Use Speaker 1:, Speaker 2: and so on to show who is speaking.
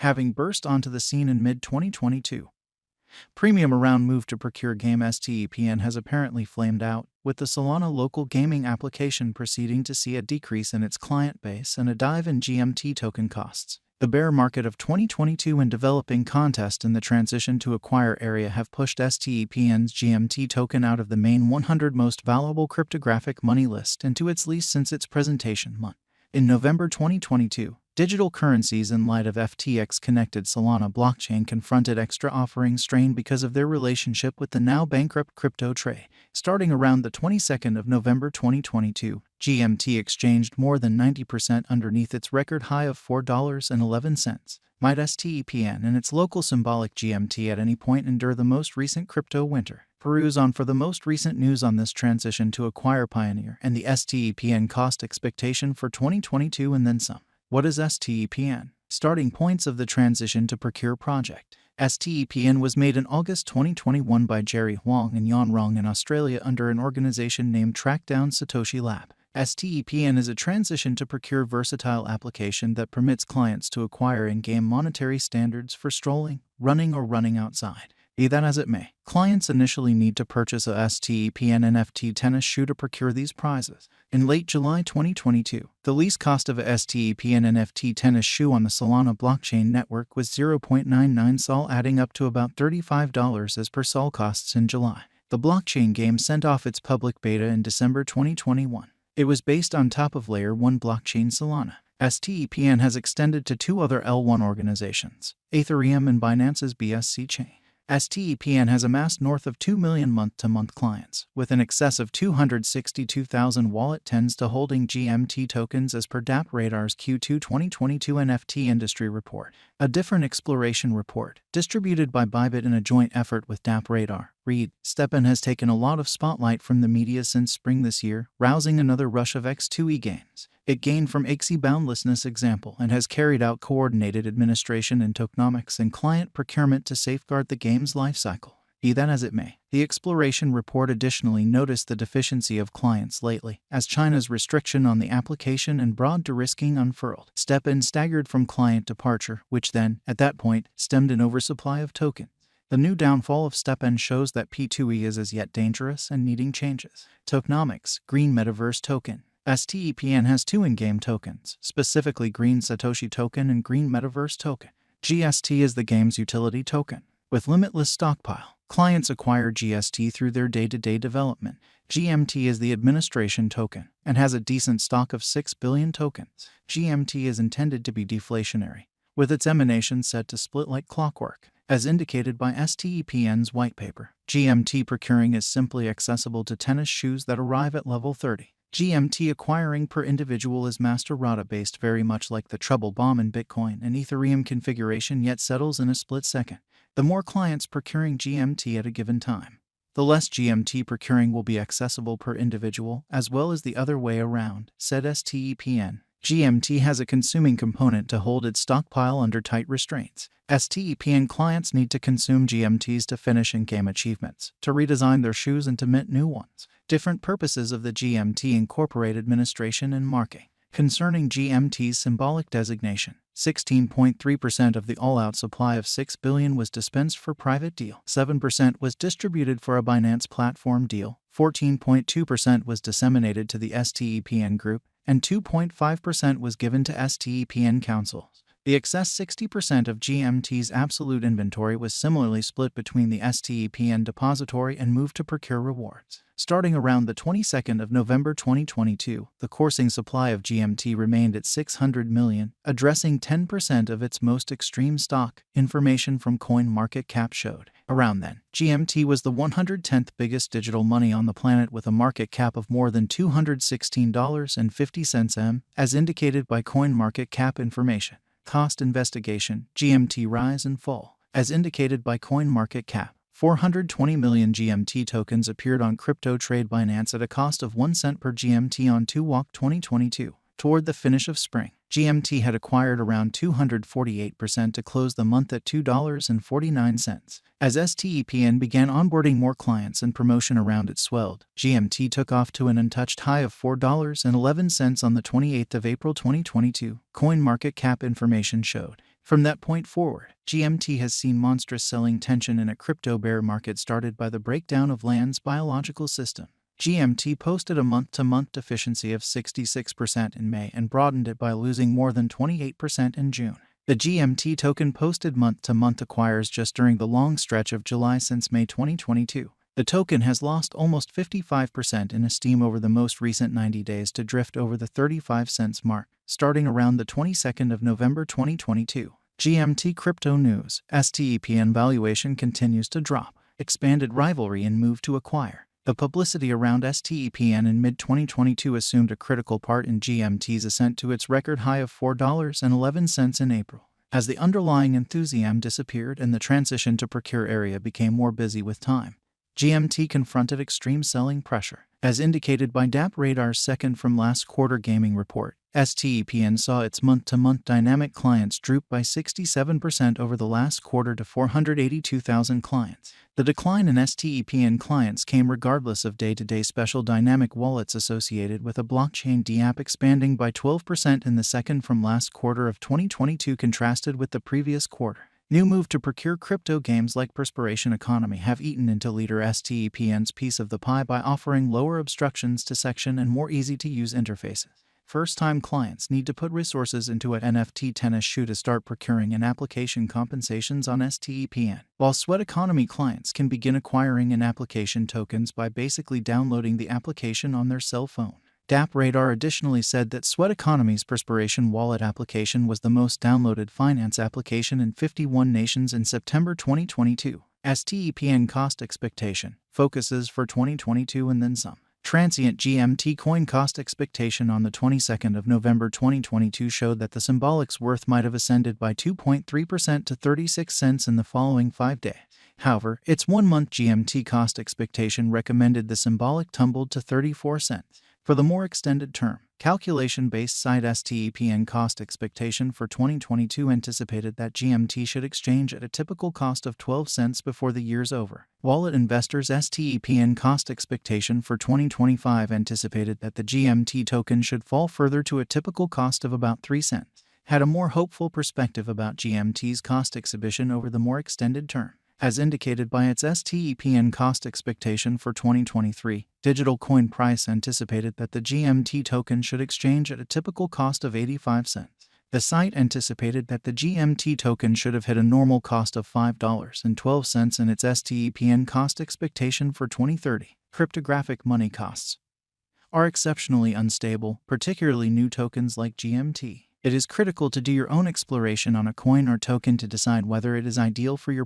Speaker 1: having burst onto the scene in mid-2022. Premium around move to procure game STEPN has apparently flamed out, with the Solana local gaming application proceeding to see a decrease in its client base and a dive in GMT token costs. The bear market of 2022 and developing contest in the transition to acquire area have pushed STEPN's GMT token out of the main 100 most valuable cryptographic money list into its least since its presentation month. In November 2022, digital currencies in light of FTX-connected Solana blockchain confronted extra offering strain because of their relationship with the now bankrupt crypto trade. Starting around the 22nd of November 2022, GMT exchanged more than 90% underneath its record high of $4.11. Might STEPN and its local symbolic GMT at any point endure the most recent crypto winter? Peruse on for the most recent news on this transition to acquire Pioneer and the STEPN cost expectation for 2022 and then some. What is STEPN? Starting points of the transition to procure project. STEPN was made in August 2021 by Jerry Huang and Yan Rong in Australia under an organization named Trackdown Satoshi Lab. STEPN is a transition to procure versatile application that permits clients to acquire in-game monetary standards for strolling, running, or running outside. Be that as it may, clients initially need to purchase a STEPN NFT tennis shoe to procure these prizes. In late July 2022, the least cost of a STEPN NFT tennis shoe on the Solana blockchain network was 0.99 SOL, adding up to about $35 as per SOL costs in July. The blockchain game sent off its public beta in December 2021. It was based on top of Layer 1 blockchain Solana. STEPN has extended to two other L1 organizations, Ethereum and Binance's BSC chain. STEPN has amassed north of 2 million month-to-month clients, with an excess of 262,000 wallet tends to holding GMT tokens as per DappRadar's Q2 2022 NFT industry report. A different exploration report, distributed by Bybit in a joint effort with DappRadar, read, stepn has taken a lot of spotlight from the media since spring this year, rousing another rush of X2E games. It gained from XE boundlessness example and has carried out coordinated administration in tokenomics and client procurement to safeguard the game's lifecycle. Be that as it may, the exploration report additionally noticed the deficiency of clients lately, as China's restriction on the application and broad de-risking unfurled. stepn staggered from client departure, which then, at that point, stemmed an oversupply of tokens. The new downfall of stepn shows that P2E is as yet dangerous and needing changes. Tokenomics, Green Metaverse Token. STEPN has two in-game tokens, specifically Green Satoshi Token and Green Metaverse Token. GST is the game's utility token. With limitless stockpile, clients acquire GST through their day-to-day development. GMT is the administration token and has a decent stock of 6 billion tokens. GMT is intended to be deflationary, with its emanation set to split like clockwork. As indicated by STEPN's white paper, GMT procuring is simply accessible to tennis shoes that arrive at level 30. GMT acquiring per individual is master rata based, very much like the trouble bomb in Bitcoin and Ethereum configuration, yet settles in a split second. The more clients procuring GMT at a given time, the less GMT procuring will be accessible per individual, as well as the other way around, said STEPN. GMT has a consuming component to hold its stockpile under tight restraints. STEPN clients need to consume GMTs to finish in-game achievements, to redesign their shoes and to mint new ones. Different purposes of the GMT incorporate administration and marking. Concerning GMT's symbolic designation, 16.3% of the all-out supply of 6 billion was dispensed for private deal, 7% was distributed for a Binance platform deal, 14.2% was disseminated to the STEPN group, and 2.5% was given to STEPN councils. The excess 60% of GMT's absolute inventory was similarly split between the STEPN depository and moved to procure rewards. Starting around the 22nd of November 2022, the coursing supply of GMT remained at 600 million, addressing 10% of its most extreme stock, information from CoinMarketCap showed. Around then, GMT was the 110th biggest digital money on the planet with a market cap of more than $216.50 as indicated by CoinMarketCap information. Cost investigation, GMT rise and fall. As indicated by CoinMarketCap, 420 million GMT tokens appeared on crypto trade Binance at a cost of 1 cent per GMT on 2-Walk 2022. Toward the finish of spring, GMT had acquired around 248% to close the month at $2.49. As STEPN began onboarding more clients and promotion around it swelled, GMT took off to an untouched high of $4.11 on the 28th of April 2022, CoinMarketCap information showed. From that point forward, GMT has seen monstrous selling tension in a crypto bear market started by the breakdown of land's biological system. GMT posted a month-to-month deficiency of 66% in May and broadened it by losing more than 28% in June. The GMT token posted month-to-month acquires just during the long stretch of July since May 2022. The token has lost almost 55% in esteem over the most recent 90 days to drift over the 35 cents mark, starting around the 22nd of November 2022. GMT Crypto News. STEPN valuation continues to drop. Expanded rivalry and move to acquire. The publicity around STEPN in mid-2022 assumed a critical part in GMT's ascent to its record high of $4.11 in April. As the underlying enthusiasm disappeared and the transition to procure area became more busy with time, GMT confronted extreme selling pressure. As indicated by DApp Radar's second from last quarter gaming report, STEPN saw its month-to-month dynamic clients droop by 67% over the last quarter to 482,000 clients. The decline in STEPN clients came regardless of day-to-day special dynamic wallets associated with a blockchain DApp expanding by 12% in the second from last quarter of 2022 contrasted with the previous quarter. New move to procure crypto games like Perspiration Economy have eaten into leader STEPN's piece of the pie by offering lower obstructions to section and more easy-to-use interfaces. First-time clients need to put resources into an NFT tennis shoe to start procuring and application compensations on STEPN, while Sweat Economy clients can begin acquiring and application tokens by basically downloading the application on their cell phone. DApp Radar additionally said that Sweat Economy's Perspiration Wallet application was the most downloaded finance application in 51 nations in September 2022. STEPN cost expectation focuses for 2022 and then some. Transient GMT coin cost expectation on the 22nd of November 2022 showed that the symbolic's worth might have ascended by 2.3% to 36 cents in the following 5 days. However, its 1-month GMT cost expectation recommended the symbolic tumbled to 34 cents. For the more extended term, calculation-based site STEPN cost expectation for 2022 anticipated that GMT should exchange at a typical cost of 12 cents before the year's over. Wallet investors' STEPN cost expectation for 2025 anticipated that the GMT token should fall further to a typical cost of about 3 cents. Had a more hopeful perspective about GMT's cost exhibition over the more extended term. As indicated by its STEPN cost expectation for 2023, Digital Coin Price anticipated that the GMT token should exchange at a typical cost of 85 cents. The site anticipated that the GMT token should have hit a normal cost of $5.12 in its STEPN cost expectation for 2030. Cryptographic money costs are exceptionally unstable, particularly new tokens like GMT. It is critical to do your own exploration on a coin or token to decide whether it is ideal for your